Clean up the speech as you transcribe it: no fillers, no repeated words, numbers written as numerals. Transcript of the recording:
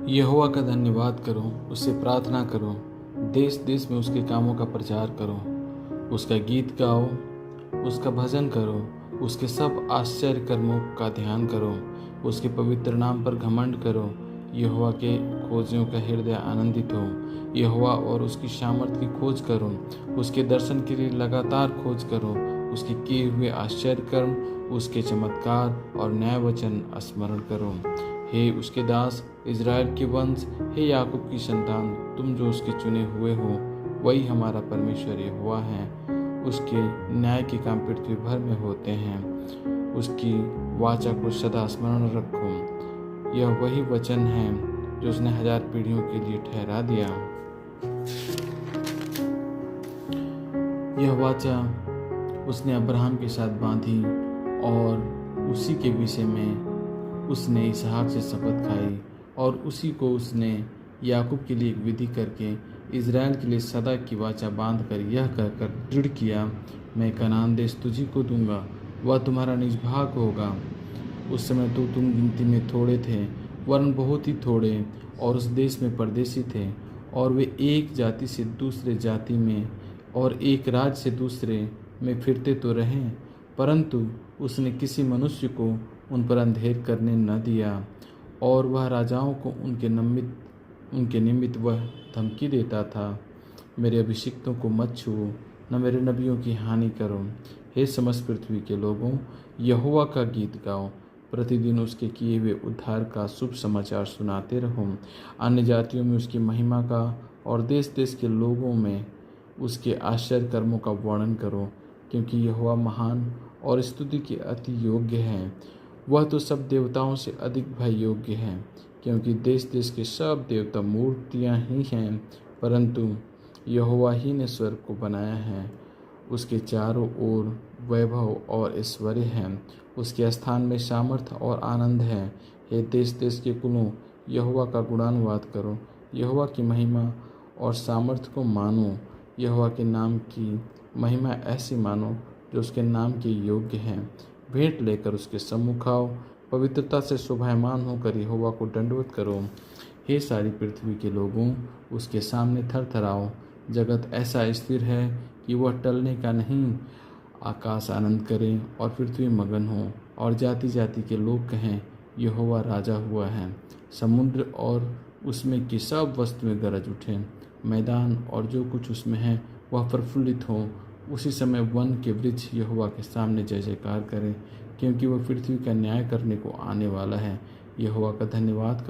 यहोवा का धन्यवाद करो, उससे प्रार्थना करो, देश देश में उसके कामों का प्रचार करो, उसका गीत गाओ, उसका भजन करो, उसके सब आश्चर्य कर्मों का ध्यान करो, उसके पवित्र नाम पर घमंड करो। यहोवा के खोजियों का हृदय आनंदित हो। यहोवा और उसकी सामर्थ की खोज करो, उसके दर्शन के लिए लगातार खोज करो, उसके किए हुए आश्चर्य कर्म, उसके चमत्कार और न्याय वचन स्मरण करो। हे उसके दास इज़राइल के वंश, हे याकूब की संतान, तुम जो उसके चुने हुए हो, वही हमारा परमेश्वर यहोवा है। उसके न्याय के काम पृथ्वी भर में होते हैं। उसकी वाचा को सदा स्मरण रखो। यह वही वचन है जो उसने 1000 पीढ़ियों के लिए ठहरा दिया। यह वाचा उसने अब्राहम के साथ बांधी और उसी के विषय में उसने इसहाक से शपथ खाई और उसी को उसने याकूब के लिए एक विधि करके इज़राइल के लिए सदा की वाचा बांध कर यह कहकर दृढ़ किया, मैं कनान देश तुझी को दूंगा, वह तुम्हारा निज भाग होगा। उस समय तो तुम गिनती में थोड़े थे, वरन बहुत ही थोड़े, और उस देश में परदेशी थे, और वे एक जाति से दूसरे जाति में और एक राज्य से दूसरे में फिरते तो रहे, परंतु उसने किसी मनुष्य को उन पर अंधेर करने न दिया, और वह राजाओं को उनके निमित्त वह धमकी देता था, मेरे अभिषिक्तों को मत छुओ, न मेरे नबियों की हानि करो। हे समस्त पृथ्वी के लोगों, यहोवा का गीत गाओ, प्रतिदिन उसके किए हुए उद्धार का शुभ समाचार सुनाते रहो। अन्य जातियों में उसकी महिमा का और देश देश के लोगों में उसके आश्चर्य कर्मों का वर्णन करो, क्योंकि यहोवा महान और स्तुति के अति योग्य है। वह तो सब देवताओं से अधिक भय योग्य है, क्योंकि देश देश के सब देवता मूर्तियां ही हैं, परंतु यहोवा ही ने स्वर्ग को बनाया है। उसके चारों ओर वैभव और ऐश्वर्य है, उसके स्थान में सामर्थ और आनंद है। हे देश देश के कुलों, यहोवा का गुणानुवाद करो, यहोवा की महिमा और सामर्थ को मानो। यहोवा के नाम की महिमा ऐसी मानो जो उसके नाम के योग्य है। भेंट लेकर उसके सम्मुख आओ, पवित्रता से शोभायमान होकर यहोवा को दंडवत करो। हे सारी पृथ्वी के लोगों, उसके सामने थरथराओ। जगत ऐसा स्थिर है कि वह टलने का नहीं। आकाश आनंद करे और पृथ्वी मगन हो, और जाति जाति के लोग कहें, यहोवा राजा हुआ है। समुद्र और उसमें की सब वस्तुएं गरज उठे, मैदान और जो कुछ उसमें है वह प्रफुल्लित हो। उसी समय वन के वृक्ष यहोवा के सामने जय जयकार करें, क्योंकि वह पृथ्वी का न्याय करने को आने वाला है। यहोवा का धन्यवाद